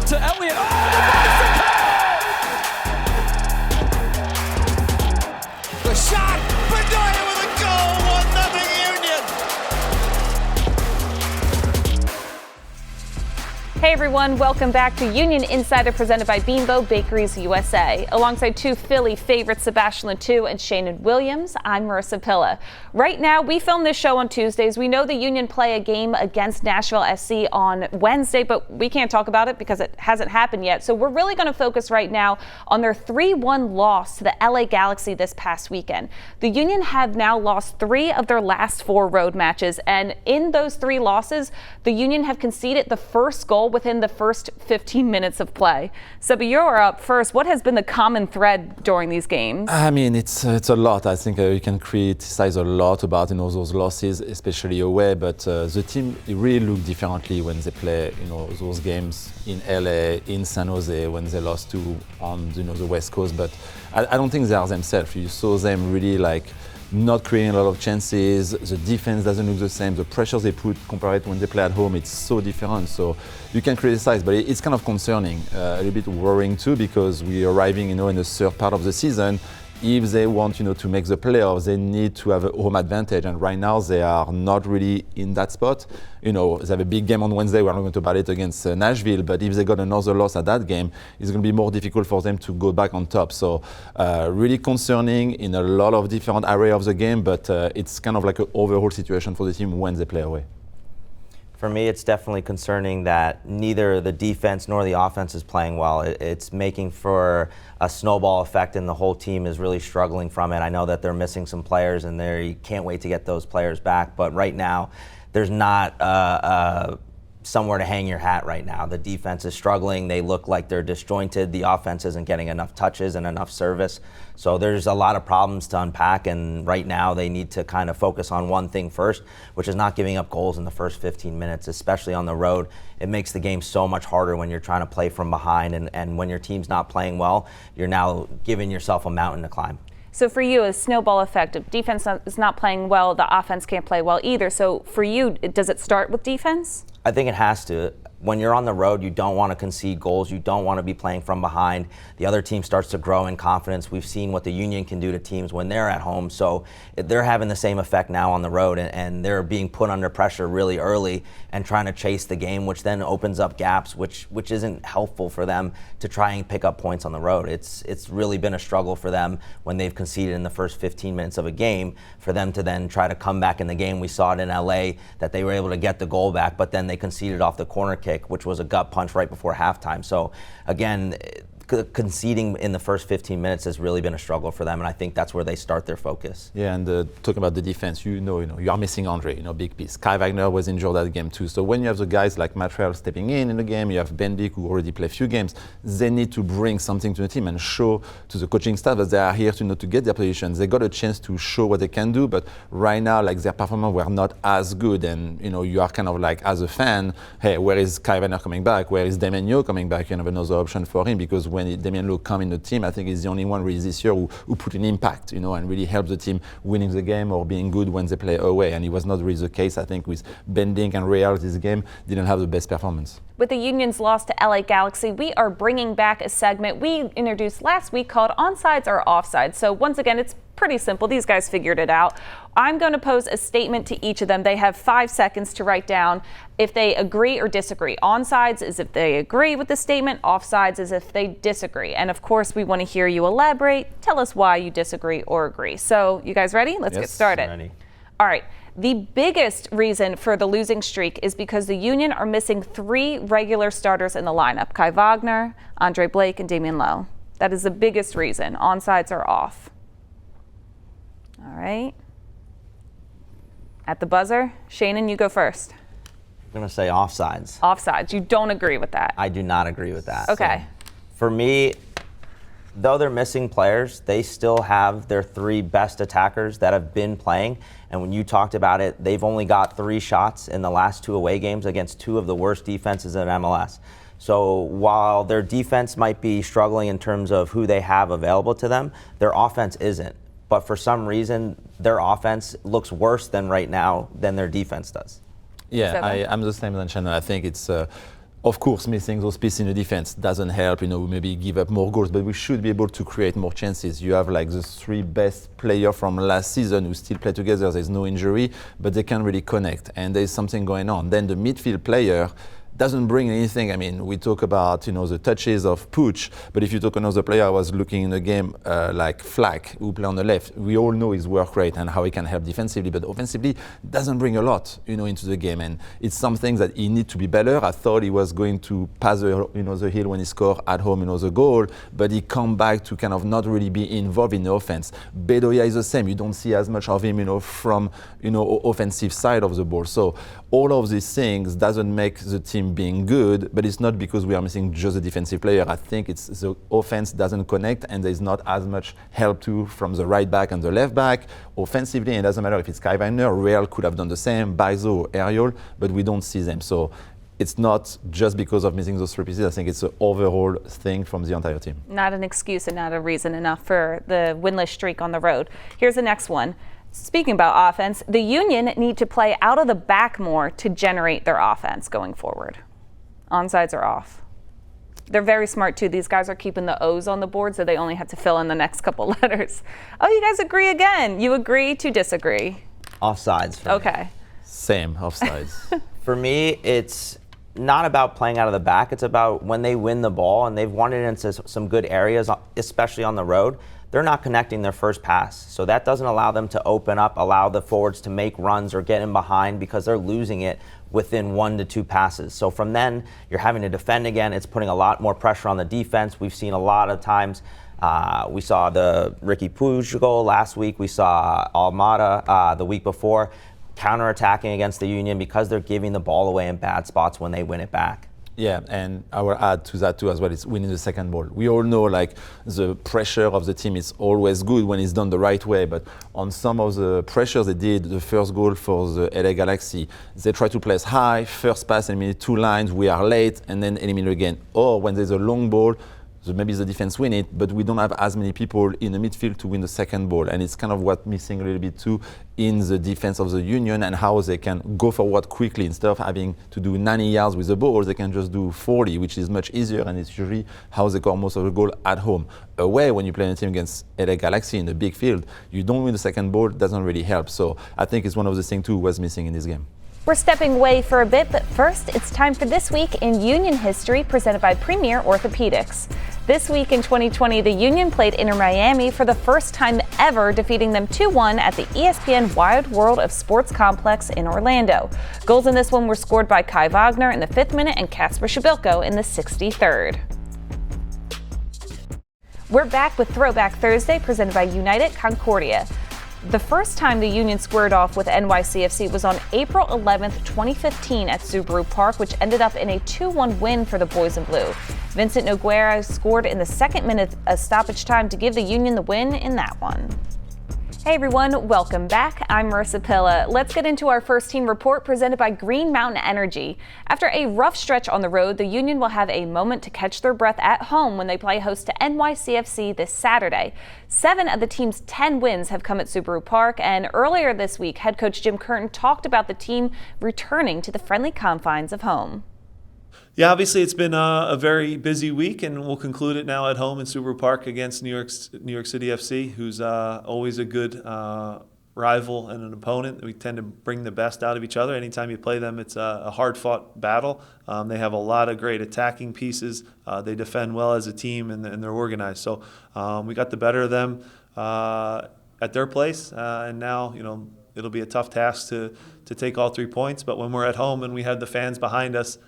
to Elliott. Oh, bicycle! The shot, Bedoya with a goal, 1-0 Union. Hey everyone, welcome back to Union Insider presented by Bimbo Bakeries USA. Alongside two Philly favorites, Sebastian Latou and Sheanon Williams, I'm Marisa Pilla. Right now, we film this show on Tuesdays. We know the Union play a game against Nashville SC on Wednesday, but we can't talk about it because it hasn't happened yet. So we're really going to focus right now on their 3-1 loss to the LA Galaxy this past weekend. The Union have now lost 3 of their last 4 road matches, and in those 3 losses, the Union have conceded the first goal within the first 15 minutes of play. Seba, you're up first. What has been the common thread during these games? I mean, it's a lot. I think you can criticize a lot about those losses, especially away. But the team really look differently when they play those games in LA, in San Jose, when they lost to on the West Coast. But I don't think they are themselves. You saw them really not creating a lot of chances. The defense doesn't look the same. The pressure they put compared to when they play at home, it's so different. So you can criticize, but it's kind of concerning, a little bit worrying too, because we're arriving, in the third part of the season. If they want, to make the playoffs, they need to have a home advantage. And right now, they are not really in that spot. They have a big game on Wednesday. We're not going to talk about it against Nashville. But if they got another loss at that game, it's going to be more difficult for them to go back on top. So really concerning in a lot of different areas of the game. But it's kind of like an overall situation for the team when they play away. For me, it's definitely concerning that neither the defense nor the offense is playing well. It's making for a snowball effect, and the whole team is really struggling from it. I know that they're missing some players, and they can't wait to get those players back. But right now, there's not somewhere to hang your hat right now. The defense is struggling. They look like they're disjointed. The offense isn't getting enough touches and enough service. So there's a lot of problems to unpack, and right now they need to kind of focus on one thing first, which is not giving up goals in the first 15 minutes, especially on the road. It makes the game so much harder when you're trying to play from behind, and when your team's not playing well, you're now giving yourself a mountain to climb. So for you, a snowball effect. If defense is not playing well, the offense can't play well either. So for you, does it start with defense? I think it has to. When you're on the road, you don't want to concede goals. You don't want to be playing from behind. The other team starts to grow in confidence. We've seen what the Union can do to teams when they're at home. So they're having the same effect now on the road, and they're being put under pressure really early and trying to chase the game, which then opens up gaps, which isn't helpful for them to try and pick up points on the road. It's really been a struggle for them when they've conceded in the first 15 minutes of a game, for them to then try to come back in the game. We saw it in LA that they were able to get the goal back, but then they conceded off the corner kick, which was a gut punch right before halftime. So again, conceding in the first 15 minutes has really been a struggle for them, and I think that's where they start their focus. Yeah, and talking about the defense, you are missing Andre, big piece. Kai Wagner was injured that game too. So when you have the guys like Montreal stepping in the game, you have Ben Dick who already played a few games, they need to bring something to the team and show to the coaching staff that they are here to to get their positions. They got a chance to show what they can do, but right now, their performance were not as good, and you are kind of as a fan, hey, where is Kai Wagner coming back? Where is Damien Yo coming back? You have another option for him, because when Damien Lowe come in the team, I think he's the only one really this year who put an impact, and really helped the team winning the game or being good when they play away. And it was not really the case, I think, with Bending and Real. This game didn't have the best performance. With the Union's loss to LA Galaxy, we are bringing back a segment we introduced last week called Onsides or Offsides. So once again, it's pretty simple. These guys figured it out. I'm going to pose a statement to each of them. They have 5 seconds to write down if they agree or disagree. Onsides is if they agree with the statement. Offsides is if they disagree. And of course, we want to hear you elaborate. Tell us why you disagree or agree. So you guys ready? Let's get started. Ready. All right. The biggest reason for the losing streak is because the Union are missing 3 regular starters in the lineup: Kai Wagner, Andre Blake, and Damien Lowe. That is the biggest reason. Onsides are off. All right. At the buzzer, Sheanon, you go first. I'm going to say offsides. Offsides. You don't agree with that? I do not agree with that. Okay. So for me, though they're missing players, they still have their 3 best attackers that have been playing. And when you talked about it, they've only got 3 shots in the last 2 away games against 2 of the worst defenses in MLS. So while their defense might be struggling in terms of who they have available to them, their offense isn't. But for some reason, their offense looks worse than right now than their defense does. Yeah, I'm the same than Sheanon. I think it's Of course, missing those pieces in the defense doesn't help. We maybe give up more goals, but we should be able to create more chances. You have like the three best players from last season who still play together. There's no injury, but they can really connect, and there's something going on. Then the midfield player doesn't bring anything. I mean, we talk about the touches of Pooch, but if you talk another player, I was looking in the game like Flack, who play on the left. We all know his work rate and how he can help defensively, but offensively doesn't bring a lot, into the game, and it's something that he needs to be better. I thought he was going to pass the hill when he scored at home, the goal, but he come back to kind of not really be involved in the offense. Bedoya is the same. You don't see as much of him, from offensive side of the ball. So all of these things doesn't make the team being good, but it's not because we are missing just a defensive player. I think it's the offense doesn't connect, and there's not as much help too from the right back and the left back. Offensively, it doesn't matter if it's Kai Weiner, Real could have done the same, Baizo, Ariel, but we don't see them. So it's not just because of missing those three pieces. I think it's an overall thing from the entire team. Not an excuse and not a reason enough for the winless streak on the road. Here's the next one. Speaking about offense, the Union need to play out of the back more to generate their offense going forward. Onsides are off. They're very smart too. These guys are keeping the O's on the board, so they only have to fill in the next couple letters. Oh, you guys agree again. You agree to disagree. Offsides. For Okay. Me. Same, offsides. For me, it's not about playing out of the back. It's about when they win the ball and they've won it into some good areas, especially on the road, they're not connecting their first pass. So that doesn't allow them to open up, allow the forwards to make runs or get in behind because they're losing it within 1 to 2 passes. So from then, you're having to defend again. It's putting a lot more pressure on the defense. We've seen a lot of times. We saw the Ricky Puig goal last week. We saw Almada the week before counterattacking against the Union because they're giving the ball away in bad spots when they win it back. Yeah, and I will add to that too as well, it's winning the second ball. We all know like the pressure of the team is always good when it's done the right way, but on some of the pressures they did, the first goal for the LA Galaxy, they try to place high, first pass, eliminate 2 lines, we are late, and then eliminate again. Or when there's a long ball, so maybe the defense win it, but we don't have as many people in the midfield to win the second ball. And it's kind of what missing a little bit too in the defense of the Union and how they can go forward quickly. Instead of having to do 90 yards with the ball, they can just do 40, which is much easier, and it's usually how they score most of the goal at home. Away, when you play a team against LA Galaxy in a big field, you don't win the second ball, it doesn't really help. So I think it's one of the things too was missing in this game. We're stepping away for a bit, but first it's time for This Week in Union History, presented by Premier Orthopedics. This week in 2020, the Union played Inter Miami for the first time ever, defeating them 2-1 at the ESPN Wide World of Sports Complex in Orlando. Goals in this one were scored by Kai Wagner in the 5th minute and Kasper Shabilko in the 63rd. We're back with Throwback Thursday, presented by United Concordia. The first time the Union squared off with NYCFC was on April 11th, 2015 at Subaru Park, which ended up in a 2-1 win for the Boys in Blue. Vincent Nogueira scored in the 2nd minute of stoppage time to give the Union the win in that one. Hey everyone, welcome back. I'm Marisa Pilla. Let's get into our first team report presented by Green Mountain Energy. After a rough stretch on the road, the Union will have a moment to catch their breath at home when they play host to NYCFC this Saturday. 7 of the team's 10 wins have come at Subaru Park, and earlier this week, head coach Jim Curtin talked about the team returning to the friendly confines of home. Yeah, obviously it's been a very busy week, and we'll conclude it now at home in Subaru Park against New York City FC, who's always a good rival and an opponent. We tend to bring the best out of each other. Anytime you play them, it's a hard-fought battle. They have a lot of great attacking pieces. They defend well as a team, and they're organized. So we got the better of them at their place, and now it'll be a tough task to take all 3 points, but when we're at home and we have the fans behind us,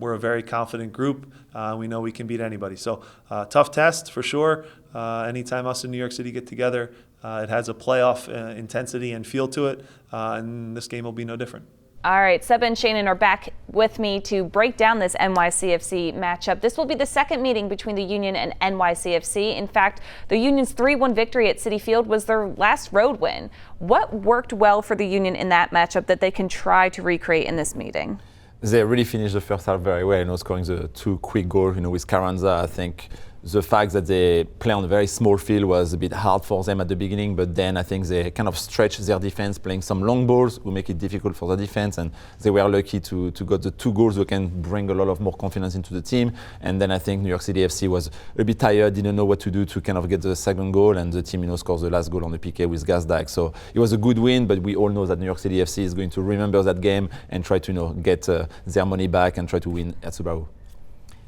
we're a very confident group. We know we can beat anybody. So tough test for sure. Anytime us in New York City get together, it has a playoff intensity and feel to it, and this game will be no different. All right, Seba and Sheanon are back with me to break down this NYCFC matchup. This will be the second meeting between the Union and NYCFC. In fact, the Union's 3-1 victory at Citi Field was their last road win. What worked well for the Union in that matchup that they can try to recreate in this meeting? They really finished the first half very well, scoring the 2 quick goals, with Carranza. I think the fact that they play on a very small field was a bit hard for them at the beginning, but then I think they kind of stretched their defense, playing some long balls who make it difficult for the defense, and they were lucky to get the 2 goals who can bring a lot of more confidence into the team. And then I think New York City FC was a bit tired, didn't know what to do to kind of get the second goal, and the team scores the last goal on the PK with Gazdag. So it was a good win, but we all know that New York City FC is going to remember that game and try to get their money back and try to win at Subaru.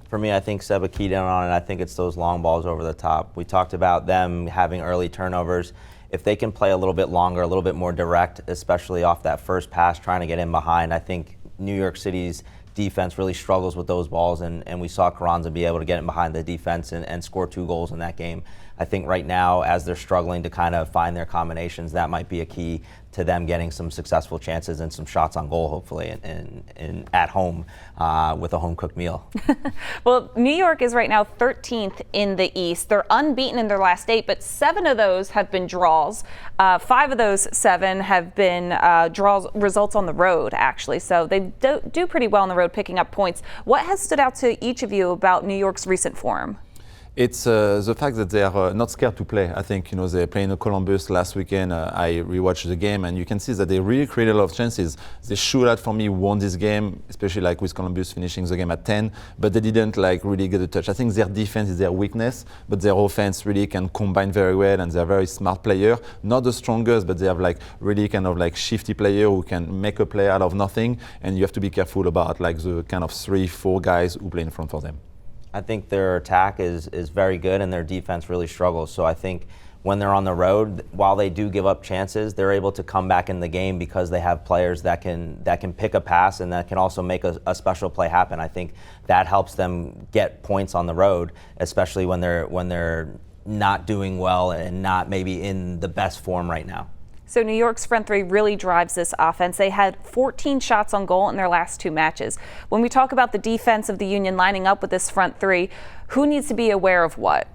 For me, I think Seba keyed in on it. I think it's those long balls over the top. We talked about them having early turnovers. If they can play a little bit longer, a little bit more direct, especially off that first pass, trying to get in behind, I think New York City's defense really struggles with those balls, and we saw Carranza be able to get in behind the defense and score 2 goals in that game. I think right now, as they're struggling to kind of find their combinations, that might be a key to them getting some successful chances and some shots on goal, hopefully, and at home with a home-cooked meal. Well, New York is right now 13th in the East. They're unbeaten in their last 8, but 7 of those have been draws. 5 of those 7 have been draws results on the road, actually. So they do pretty well on the road, picking up points. What has stood out to each of you about New York's recent form? It's the fact that they are not scared to play. I think they played in Columbus last weekend. I rewatched the game, and you can see that they really created a lot of chances. They should have, for me, won this game, especially like with Columbus finishing the game at 10. But they didn't really get a touch. I think their defense is their weakness, but their offense really can combine very well, and they're a very smart player. Not the strongest, but they have really kind of shifty player who can make a play out of nothing. And you have to be careful about the kind of 3-4 guys who play in front for them. I think their attack is very good, and their defense really struggles. So I think when they're on the road, while they do give up chances, they're able to come back in the game because they have players that can pick a pass and that can also make a special play happen. I think that helps them get points on the road, especially when they're not doing well and not maybe in the best form right now. So New York's front 3 really drives this offense. They had 14 shots on goal in their last 2 matches. When we talk about the defense of the Union lining up with this front 3, who needs to be aware of what?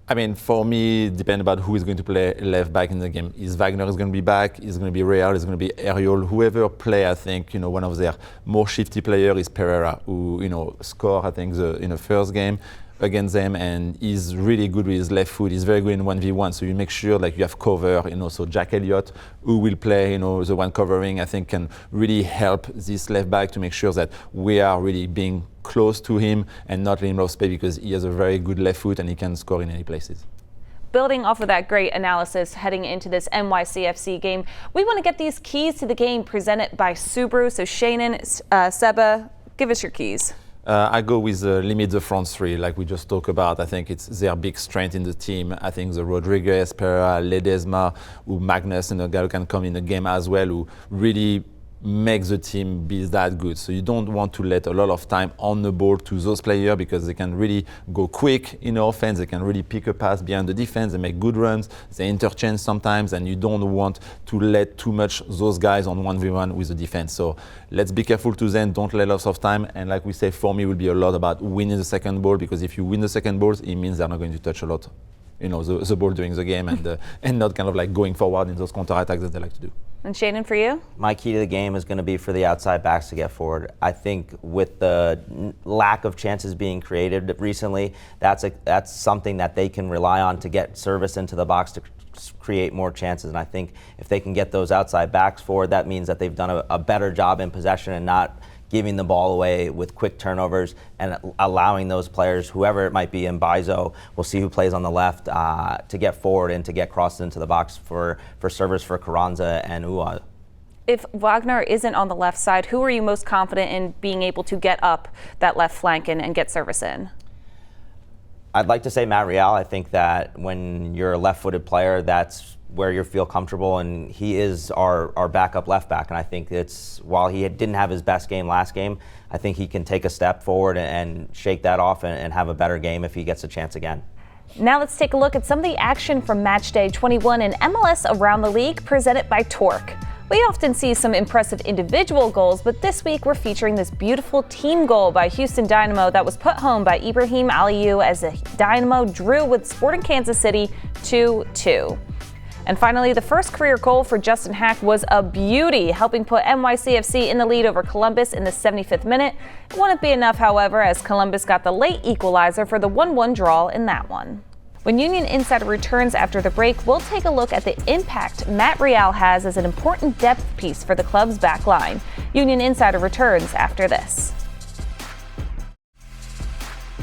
I mean, for me, it depends about who is going to play left back in the game. Is Wagner is going to be back? Is going to be Real? Is going to be Ariel? Whoever play, I think, one of their more shifty players is Pereira, who, scored, I think, in the first game against them, and he's really good with his left foot. He's very good in 1v1, so you make sure you have cover. So Jack Elliott, who will play, the one covering, I think can really help this left back to make sure that we are really being close to him and not letting him off space, because he has a very good left foot and he can score in any places. Building off of that great analysis heading into this NYCFC game, we want to get these keys to the game presented by Subaru. So Sheanon, Seba, give us your keys. I go with limit the front 3, like we just talked about. I think it's their big strength in the team. I think the Rodriguez, Pereira, Ledesma, who Magnus and a guy who can come in the game as well, who really makes the team be that good. So you don't want to let a lot of time on the ball to those players, because they can really go quick in the offense. They can really pick a pass behind the defense. They make good runs. They interchange sometimes, and you don't want to let too much those guys on 1v1 with the defense. So let's be careful to them. Don't let lots of time. And like we say, for me, it will be a lot about winning the second ball, because if you win the second ball, it means they're not going to touch a lot, the ball during the game, and not kind of going forward in those counter-attacks that they like to do. And Sheanon, for you? My key to the game is going to be for the outside backs to get forward. I think with the lack of chances being created recently, that's something that they can rely on to get service into the box to create more chances. And I think if they can get those outside backs forward, that means that they've done a better job in possession and not giving the ball away with quick turnovers, and allowing those players, whoever it might be, in Bizo, we'll see who plays on the left, to get forward and to get crossed into the box for service for Carranza and Ua. If Wagner isn't on the left side, who are you most confident in being able to get up that left flank and get service in? I'd like to say Matt Real. I think that when you're a left-footed player, that's where you feel comfortable, and he is our backup left back. And I think while he didn't have his best game last game, I think he can take a step forward and shake that off and have a better game if he gets a chance again. Now let's take a look at some of the action from match day 21 in MLS Around the League, presented by Torque. We often see some impressive individual goals, but this week we're featuring this beautiful team goal by Houston Dynamo that was put home by Ibrahim Aliou as the Dynamo drew with Sporting Kansas City 2-2. And finally, the first career goal for Justin Hack was a beauty, helping put NYCFC in the lead over Columbus in the 75th minute. It wouldn't be enough, however, as Columbus got the late equalizer for the 1-1 draw in that one. When Union Insider returns after the break, we'll take a look at the impact Matt Real has as an important depth piece for the club's back line. Union Insider returns after this.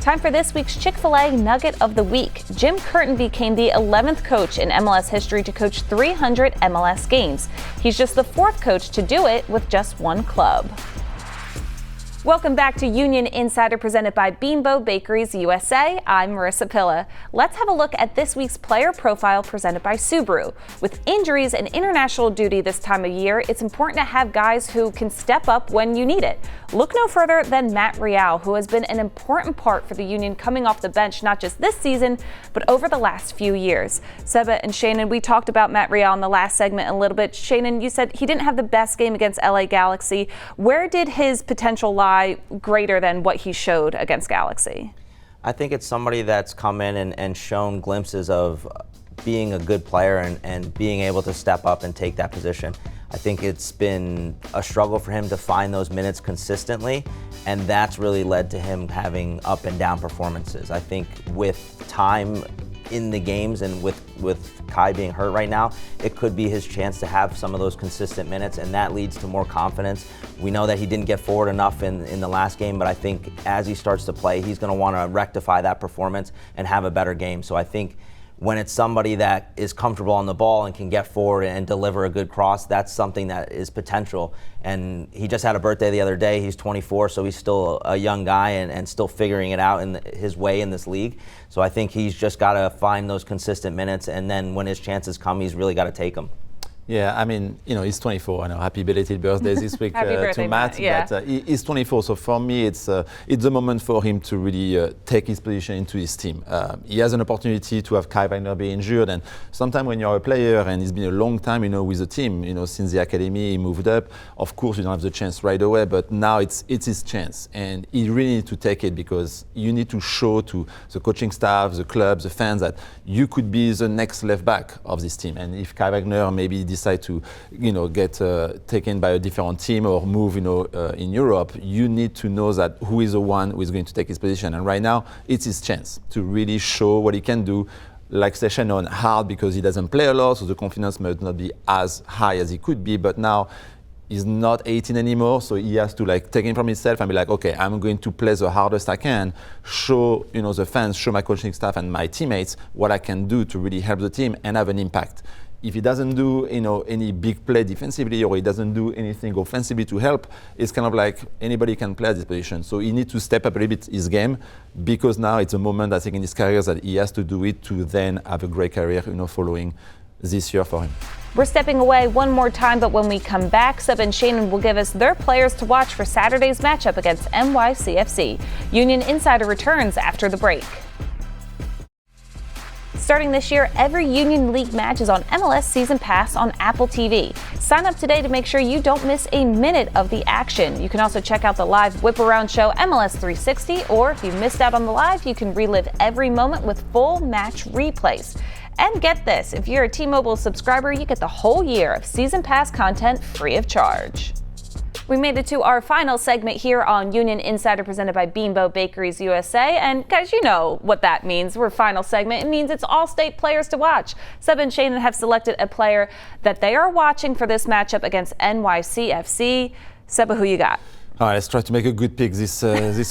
Time for this week's Chick-fil-A Nugget of the Week. Jim Curtin became the 11th coach in MLS history to coach 300 MLS games. He's just the 4th coach to do it with just one club. Welcome back to Union Insider presented by Bimbo Bakeries USA. I'm Marisa Pilla. Let's have a look at this week's player profile presented by Subaru. With injuries and international duty this time of year, it's important to have guys who can step up when you need it. Look no further than Matt Real, who has been an important part for the Union coming off the bench not just this season, but over the last few years. Seba and Sheanon, we talked about Matt Real in the last segment a little bit. Sheanon, you said he didn't have the best game against LA Galaxy. Where did his potential lie greater than what he showed against Galaxy? I think it's somebody that's come in and shown glimpses of being a good player and being able to step up and take that position. I think it's been a struggle for him to find those minutes consistently, and that's really led to him having up and down performances. I think with time in the games and with Kai being hurt right now, it could be his chance to have some of those consistent minutes, and that leads to more confidence. We know that he didn't get forward enough in the last game, but I think as he starts to play, he's going to want to rectify that performance and have a better game. So I think when it's somebody that is comfortable on the ball and can get forward and deliver a good cross, that's something that is potential. And he just had a birthday the other day. He's 24, so he's still a young guy and still figuring it out in his way in this league. So I think he's just got to find those consistent minutes, and then when his chances come, he's really got to take them. Yeah, I mean, he's 24. I know. Happy belated birthday this week Happy birthday, to Matt. Yeah. But he's 24, so for me, it's the moment for him to really take his position into his team. He has an opportunity to have Kai Wagner be injured, and sometimes when you're a player and it's been a long time, with the team, since the academy, he moved up. Of course, you don't have the chance right away, but now it's his chance, and he really needs to take it because you need to show to the coaching staff, the club, the fans that you could be the next left back of this team. And if Kai Wagner maybe decide to get taken by a different team or move in Europe, you need to know that who is the one who is going to take his position. And right now it's his chance to really show what he can do. Like Sheanon, hard because he doesn't play a lot, so the confidence might not be as high as he could be, but now he's not 18 anymore, so he has to take it from himself and be like, okay, I'm going to play the hardest I can, show the fans, show my coaching staff and my teammates what I can do to really help the team and have an impact. If he doesn't do any big play defensively or he doesn't do anything offensively to help, it's kind of like anybody can play at this position. So he needs to step up a little bit his game because now it's a moment I think in his career that he has to do it to then have a great career following this year for him. We're stepping away one more time, but when we come back, Seba and Sheanon will give us their players to watch for Saturday's matchup against NYCFC. Union Insider returns after the break. Starting this year, every Union League match is on MLS Season Pass on Apple TV. Sign up today to make sure you don't miss a minute of the action. You can also check out the live Whip Around show MLS 360, or if you missed out on the live, you can relive every moment with full match replays. And get this, if you're a T-Mobile subscriber, you get the whole year of Season Pass content free of charge. We made it to our final segment here on Union Insider presented by Bimbo Bakeries USA. And guys, you know what that means. We're final segment. It means it's all state players to watch. Seba and Sheanon have selected a player that they are watching for this matchup against NYCFC. Seba, who you got? All right, let's try to make a good pick this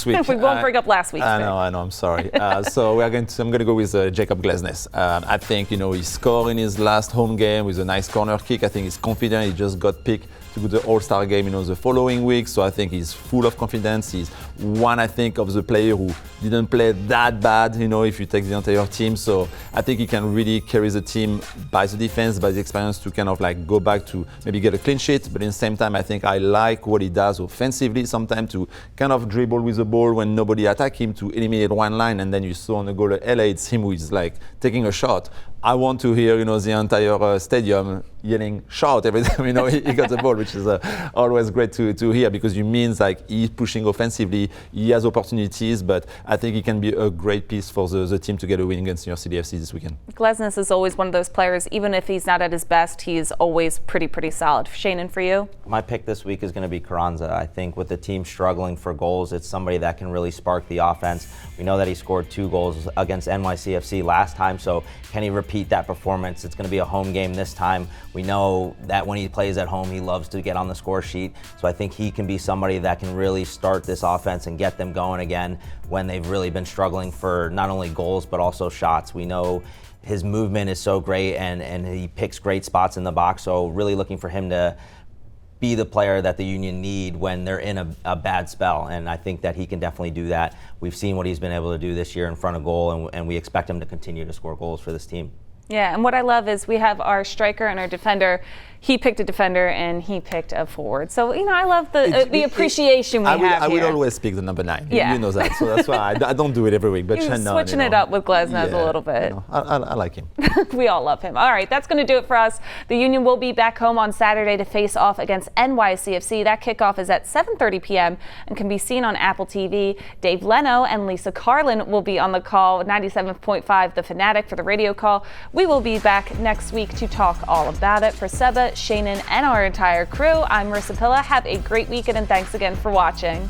week. We won't bring up last week's pick. I know, I'm sorry. So I'm going to go with Jacob Glesnes. I think, he scored in his last home game with a nice corner kick. I think he's confident. He just got picked to do the All-Star game, the following week. So I think he's full of confidence. He's one, I think, of the player who didn't play that bad, if you take the entire team. So I think he can really carry the team by the defense, by the experience to kind of go back to maybe get a clean sheet. But in the same time, I think I like what he does offensively sometimes to kind of dribble with the ball when nobody attack him to eliminate one line. And then you saw on the goal at LA, it's him who is taking a shot. I want to hear, the entire stadium yelling shout every time, he got the ball, which is always great to hear, because it means like he's pushing offensively, he has opportunities, but I think he can be a great piece for the team to get a win against New York City FC this weekend. Glesnes is always one of those players, even if he's not at his best, he's always pretty solid. Sheanon, for you? My pick this week is going to be Carranza. I think with the team struggling for goals, it's somebody that can really spark the offense. We know that he scored 2 goals against NYC FC last time, so can he repeat that performance? It's going to be a home game this time. We know that when he plays at home, he loves to get on the score sheet. So I think he can be somebody that can really start this offense and get them going again when they've really been struggling for not only goals, but also shots. We know his movement is so great and he picks great spots in the box. So really looking for him to be the player that the Union need when they're in a bad spell. And I think that he can definitely do that. We've seen what he's been able to do this year in front of goal, and we expect him to continue to score goals for this team. Yeah, and what I love is we have our striker and our defender. He picked a defender and he picked a forward. So, I love the appreciation we have here. I will always pick the number 9. Yeah. You know that. So that's why I don't do it every week. But You're Sheanon, switching it up with Glesnes a little bit. I like him. We all love him. All right, that's going to do it for us. The Union will be back home on Saturday to face off against NYCFC. That kickoff is at 7:30 p.m. and can be seen on Apple TV. Dave Leno and Lisa Carlin will be on the call, 97.5 The Fanatic for the radio call. We will be back next week to talk all about it. For Seba, Sheanon, and our entire crew, I'm Marisa. Have a great weekend, and thanks again for watching.